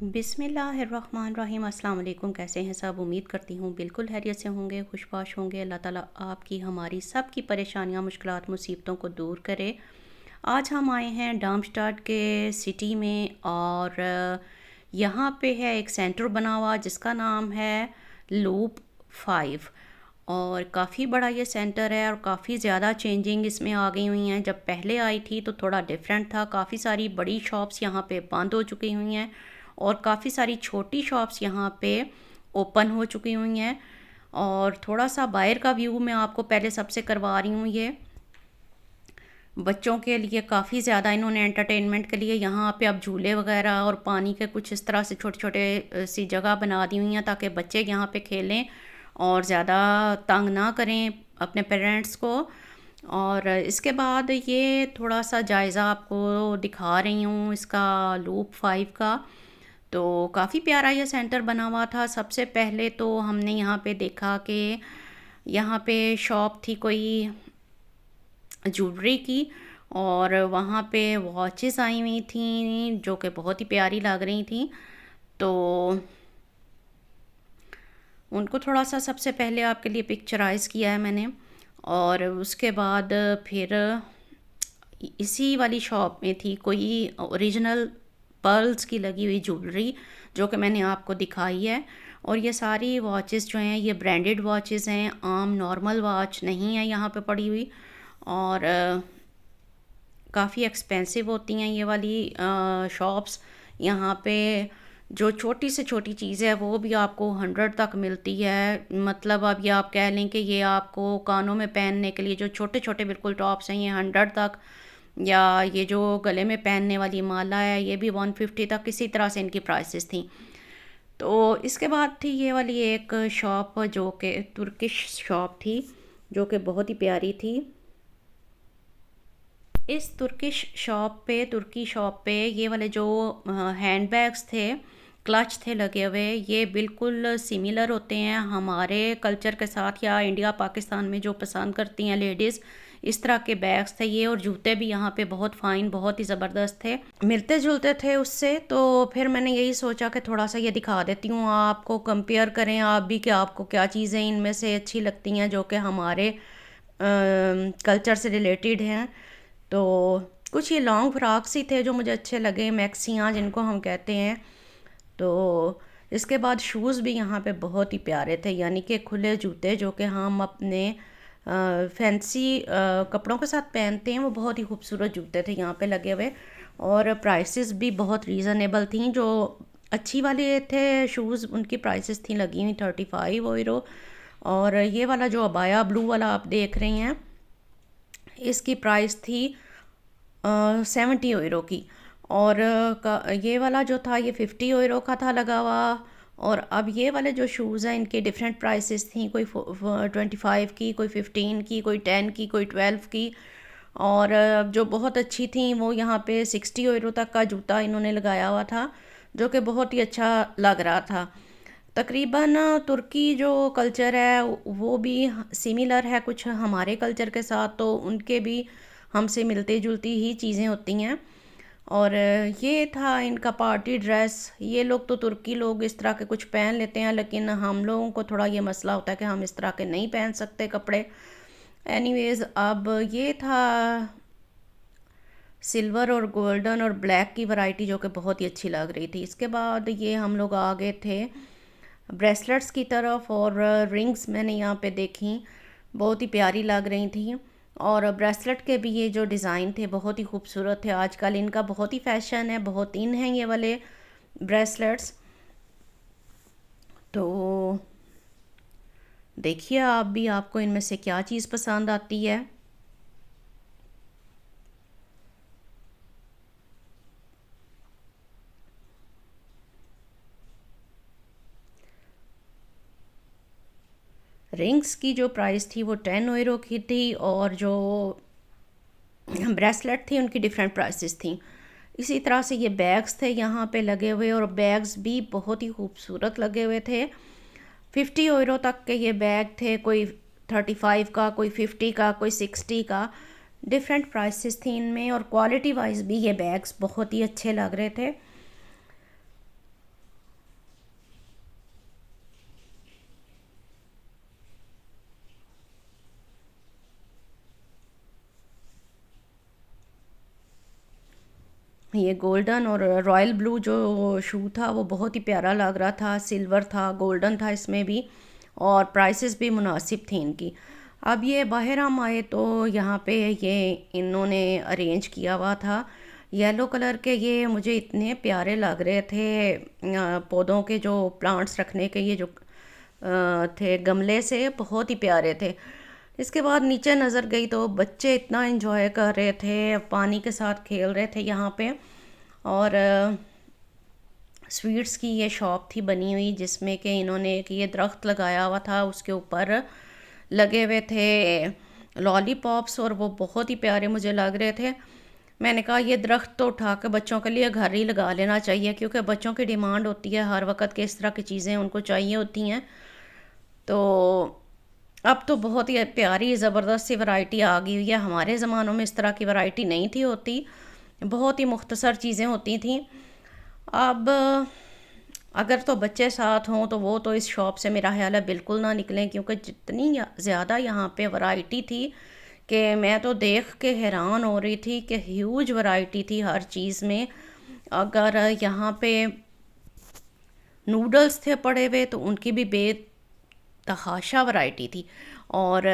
बिस्मिल्लाहिर्रहमानिर्रहीम। अस्सलाम वालेकुम। कैसे हैं सब? उम्मीद करती हूँ बिल्कुल खैरियत से होंगे, खुशबाश होंगे। अल्लाह ताला आपकी हमारी सब की परेशानियाँ, मुश्किलात, मुसीबतों को दूर करे। आज हम आए हैं डार्मस्टाड के सिटी में और यहाँ पे है एक सेंटर बना हुआ जिसका नाम है लूप 5। और काफ़ी बड़ा ये सेंटर है और काफ़ी ज़्यादा चेंजिंग इसमें आ गई हुई हैं। जब पहले आई थी तो थोड़ा डिफरेंट था। काफ़ी सारी बड़ी शॉप्स यहाँ पे बंद हो चुकी हुई हैं और काफ़ी सारी छोटी शॉप्स यहाँ पे ओपन हो चुकी हुई हैं। और थोड़ा सा बाहर का व्यू मैं आपको पहले सबसे करवा रही हूँ। ये बच्चों के लिए काफ़ी ज़्यादा इन्होंने एंटरटेनमेंट के लिए यहाँ पे अब झूले वगैरह और पानी के कुछ इस तरह से छोटे छोटे सी जगह बना दी हुई हैं ताकि बच्चे यहाँ पे खेलें और ज़्यादा तंग ना करें अपने पेरेंट्स को। और इसके बाद ये थोड़ा सा जायज़ा आपको दिखा रही हूँ इसका लूप 5 का। तो काफ़ी प्यारा ये सेंटर बना हुआ था। सबसे पहले तो हमने यहाँ पे देखा कि यहाँ पे शॉप थी कोई ज्वेलरी की और वहाँ पे वॉचेस आई हुई थी जो कि बहुत ही प्यारी लग रही थी। तो उनको थोड़ा सा सबसे पहले आपके लिए पिक्चराइज़ किया है मैंने। और उसके बाद फिर इसी वाली शॉप में थी कोई ओरिजिनल पर्ल्स की लगी हुई ज्वेलरी जो कि मैंने आपको दिखाई है। और ये सारी वॉचेस जो हैं ये ब्रांडेड वॉचेस हैं, आम नॉर्मल वॉच नहीं है यहाँ पे पड़ी हुई। और काफ़ी एक्सपेंसिव होती हैं ये वाली शॉप्स। यहाँ पे जो छोटी से छोटी चीज़ है वो भी आपको 100 तक मिलती है। मतलब अब ये आप कह लें कि ये आपको कानों में पहनने के लिए जो छोटे छोटे बिल्कुल टॉप्स हैं ये 100 तक, या ये जो गले में पहनने वाली माला है ये भी 150 तक, किसी तरह से इनकी प्राइसेस थी। तो इसके बाद थी ये वाली एक शॉप जो कि तुर्किश शॉप थी जो कि बहुत ही प्यारी थी। इस तुर्की शॉप पे ये वाले जो हैंड बैग्स थे, क्लच थे लगे हुए, ये बिल्कुल सिमिलर होते हैं हमारे कल्चर के साथ, या इंडिया पाकिस्तान में जो पसंद करती हैं लेडीज़ इस तरह के बैग्स थे ये। और जूते भी यहाँ पे बहुत फ़ाइन, बहुत ही ज़बरदस्त थे, मिलते जुलते थे उससे। तो फिर मैंने यही सोचा कि थोड़ा सा ये दिखा देती हूँ आपको, कंपेयर करें आप भी कि आपको क्या चीज़ें इनमें से अच्छी लगती हैं जो कि हमारे कल्चर से रिलेटेड हैं। तो कुछ ये लॉन्ग फ्रॉक्स ही थे जो मुझे अच्छे लगे, मैक्सियाँ जिनको हम कहते हैं। तो इसके बाद शूज़ भी यहाँ पे बहुत ही प्यारे थे, यानी कि खुले जूते जो कि हम अपने फैंसी कपड़ों के साथ पहनते हैं, वो बहुत ही खूबसूरत जूते थे यहाँ पे लगे हुए। और प्राइसेस भी बहुत रीज़नेबल थी। जो अच्छी वाले थे शूज़ उनकी प्राइसेस थी लगी हुई 35 यूरो। और ये वाला जो अबाया ब्लू वाला आप देख रहे हैं इसकी प्राइस थी 70 यूरो की। और ये वाला जो था ये 50 यूरो का था लगा हुआ। और अब ये वाले जो शूज़ हैं इनके डिफरेंट प्राइसेस थी, कोई 25 की, कोई 15 की, कोई 10 की, कोई 12 की। और जो बहुत अच्छी थी वो यहाँ पे 60 यूरो तक का जूता इन्होंने लगाया हुआ था जो कि बहुत ही अच्छा लग रहा था। तकरीबन तुर्की जो कल्चर है वो भी सिमिलर है कुछ हमारे कल्चर के साथ, तो उनके भी हमसे मिलती जुलती ही चीज़ें होती हैं। और ये था इनका पार्टी ड्रेस। ये लोग तो तुर्की लोग इस तरह के कुछ पहन लेते हैं, लेकिन हम लोगों को थोड़ा ये मसला होता है कि हम इस तरह के नहीं पहन सकते कपड़े। एनीवेज़, अब ये था सिल्वर और गोल्डन और ब्लैक की वैरायटी जो कि बहुत ही अच्छी लग रही थी। इसके बाद ये हम लोग आ गए थे ब्रेसलेट्स की तरफ। और रिंग्स मैंने यहाँ पे देखी, बहुत ही प्यारी लग रही थी। और ब्रेसलेट के भी ये जो डिज़ाइन थे बहुत ही खूबसूरत थे। आजकल इनका बहुत ही फैशन है, बहुत इन हैं ये वाले ब्रेसलेट्स। तो देखिए आप भी, आपको इनमें से क्या चीज़ पसंद आती है। रिंग्स की जो प्राइस थी वो 10 यूरो की थी और जो ब्रेसलेट थी उनकी डिफरेंट प्राइसेस थी। इसी तरह से ये बैग्स थे यहाँ पे लगे हुए और बैग्स भी बहुत ही खूबसूरत लगे हुए थे। 50 यूरो तक के ये बैग थे, कोई 35 का, कोई 50 का, कोई 60 का। डिफरेंट प्राइसेस थी इनमें और क्वालिटी वाइज भी ये बैग्स बहुत ही अच्छे लग रहे थे। ये गोल्डन और रॉयल ब्लू जो शू था वो बहुत ही प्यारा लग रहा था, सिल्वर था, गोल्डन था इसमें भी, और प्राइसेस भी मुनासिब थी इनकी। अब ये बाहर हम आए तो यहाँ पे ये इन्होंने अरेंज किया हुआ था येलो कलर के। ये मुझे इतने प्यारे लग रहे थे, पौधों के जो प्लांट्स रखने के ये जो थे गमले से, बहुत ही प्यारे थे। इसके बाद नीचे नज़र गई तो बच्चे इतना एंजॉय कर रहे थे, पानी के साथ खेल रहे थे यहाँ पे। और स्वीट्स की ये शॉप थी बनी हुई, जिसमें कि इन्होंने एक ये दरख्त लगाया हुआ था, उसके ऊपर लगे हुए थे लॉलीपॉप्स, और वो बहुत ही प्यारे मुझे लग रहे थे। मैंने कहा ये दरख्त तो उठा के बच्चों के लिए घर ही लगा लेना चाहिए, क्योंकि बच्चों की डिमांड होती है हर वक्त कि इस तरह की चीज़ें उनको चाहिए होती हैं। तो अब तो बहुत ही प्यारी ज़बरदस्त सी वैरायटी आ गई हुई है। हमारे ज़मानों में इस तरह की वैरायटी नहीं थी होती, बहुत ही मुख्तसर चीज़ें होती थी। अब अगर तो बच्चे साथ हों तो वो तो इस शॉप से मेरा ख्याल है बिल्कुल ना निकलें, क्योंकि जितनी ज़्यादा यहाँ पे वैरायटी थी कि मैं तो देख के हैरान हो रही थी कि ह्यूज वैरायटी थी हर चीज़ में। अगर यहाँ पे नूडल्स थे पड़े हुए तो उनकी भी बेतहाशा वैरायटी थी, और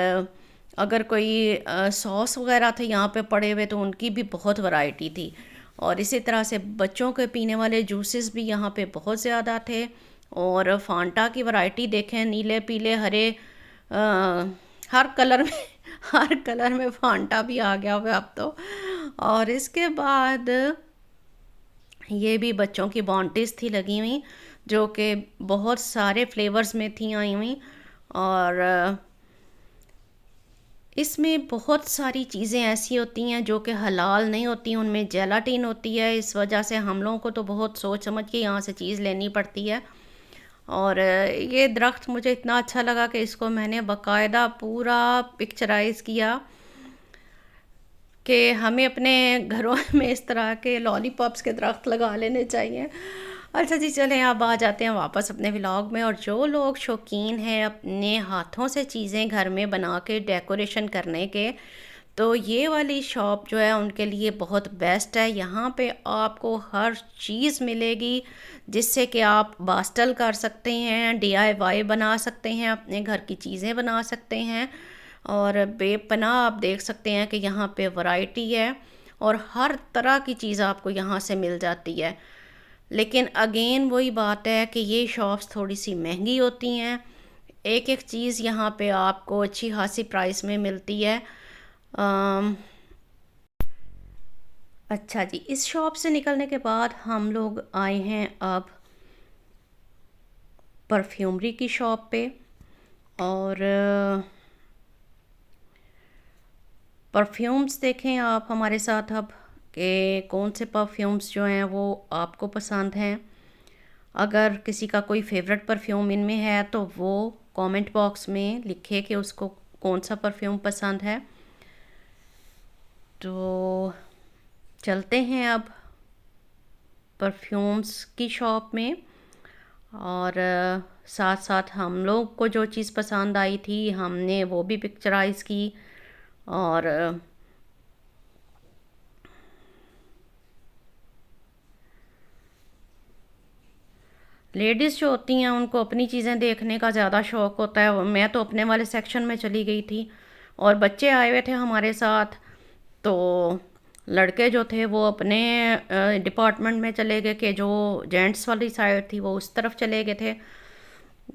अगर कोई सॉस वगैरह थे यहाँ पे पड़े हुए तो उनकी भी बहुत वैरायटी थी। और इसी तरह से बच्चों के पीने वाले जूसेस भी यहाँ पे बहुत ज़्यादा थे, और फांटा की वैरायटी देखें, नीले पीले हरे, हर कलर में हर कलर में फांटा भी आ गया हुआ अब तो। और इसके बाद ये भी बच्चों की बॉन्टीज थी लगी हुई, जो कि बहुत सारे फ्लेवर्स में थी आई हुई। और इसमें बहुत सारी चीज़ें ऐसी होती हैं जो कि हलाल नहीं होती, उनमें जेलाटिन होती है। इस वजह से हम लोगों को तो बहुत सोच समझ के यहाँ से चीज़ लेनी पड़ती है। और ये दरख्त मुझे इतना अच्छा लगा कि इसको मैंने बाकायदा पूरा पिक्चराइज़ किया कि हमें अपने घरों में इस तरह के लॉलीपॉप्स के दरख्त लगा लेने चाहिए। अच्छा जी, चलें अब आ जाते हैं वापस अपने व्लॉग में। और जो लोग शौकीन हैं अपने हाथों से चीज़ें घर में बना के डेकोरेशन करने के, तो ये वाली शॉप जो है उनके लिए बहुत बेस्ट है। यहाँ पे आपको हर चीज़ मिलेगी जिससे कि आप बास्टल कर सकते हैं, DIY बना सकते हैं, अपने घर की चीज़ें बना सकते हैं। और बेपनाह आप देख सकते हैं कि यहाँ पे वैरायटी है और हर तरह की चीज़ आपको यहाँ से मिल जाती है। लेकिन अगेन वही बात है कि ये शॉप्स थोड़ी सी महंगी होती हैं। एक एक चीज़ यहाँ पे आपको अच्छी खासी प्राइस में मिलती है। अच्छा जी, इस शॉप से निकलने के बाद हम लोग आए हैं अब परफ्यूमरी की शॉप पे। और परफ्यूम्स देखें आप हमारे साथ अब कि कौन से परफ्यूम्स जो हैं वो आपको पसंद हैं। अगर किसी का कोई फेवरेट परफ्यूम इनमें है तो वो कमेंट बॉक्स में लिखे कि उसको कौन सा परफ्यूम पसंद है। तो चलते हैं अब परफ्यूम्स की शॉप में, और साथ साथ हम लोग को जो चीज़ पसंद आई थी हमने वो भी पिक्चराइज़ की। और लेडीज़ जो होती हैं उनको अपनी चीज़ें देखने का ज़्यादा शौक़ होता है। मैं तो अपने वाले सेक्शन में चली गई थी और बच्चे आए हुए थे हमारे साथ, तो लड़के जो थे वो अपने डिपार्टमेंट में चले गए कि जो जेंट्स वाली साइड थी वो उस तरफ चले गए थे।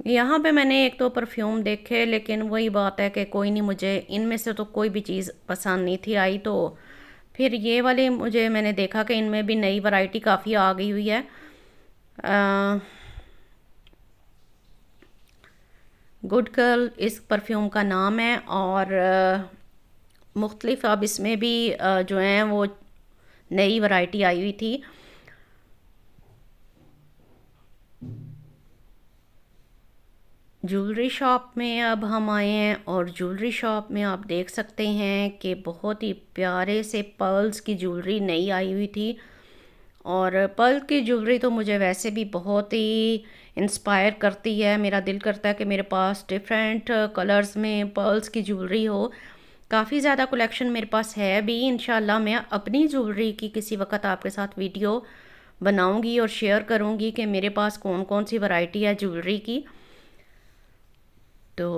यहाँ पे मैंने एक दो परफ्यूम देखे, लेकिन वही बात है कि कोई नहीं, मुझे इनमें से तो कोई भी चीज़ पसंद नहीं थी आई। तो फिर ये वाले मैंने देखा कि इनमें भी नई वैरायटी काफ़ी आ गई हुई है। गुड गर्ल इस परफ्यूम का नाम है, और मुख्तलिफ अब इसमें भी जो हैं वो नई वैरायटी आई हुई थी। ज्वेलरी शॉप में अब हम आए हैं, और ज्वेलरी शॉप में आप देख सकते हैं कि बहुत ही प्यारे से पर्ल्स की ज्वेलरी नई आई हुई थी। और पर्ल की ज्वेलरी तो मुझे वैसे भी बहुत ही इंस्पायर करती है। मेरा दिल करता है कि मेरे पास डिफरेंट कलर्स में पर्ल्स की ज्वेलरी हो, काफ़ी ज़्यादा कलेक्शन मेरे पास है भी। इंशाल्लाह मैं अपनी ज्वेलरी की किसी वक्त आपके साथ वीडियो बनाऊंगी और शेयर करूंगी कि मेरे पास कौन कौन सी वैरायटी है ज्वेलरी की। तो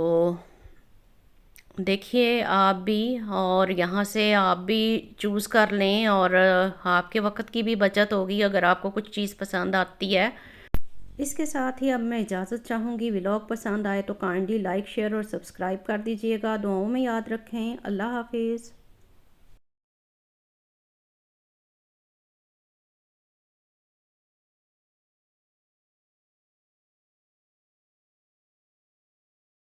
देखिए आप भी, और यहाँ से आप भी चूज़ कर लें, और आपके वक्त की भी बचत होगी अगर आपको कुछ चीज़ पसंद आती है। इसके साथ ही अब मैं इजाज़त चाहूँगी। व्लॉग पसंद आए तो काइंडली लाइक शेयर और सब्सक्राइब कर दीजिएगा। दुआओं में याद रखें। अल्लाह हाफिज़।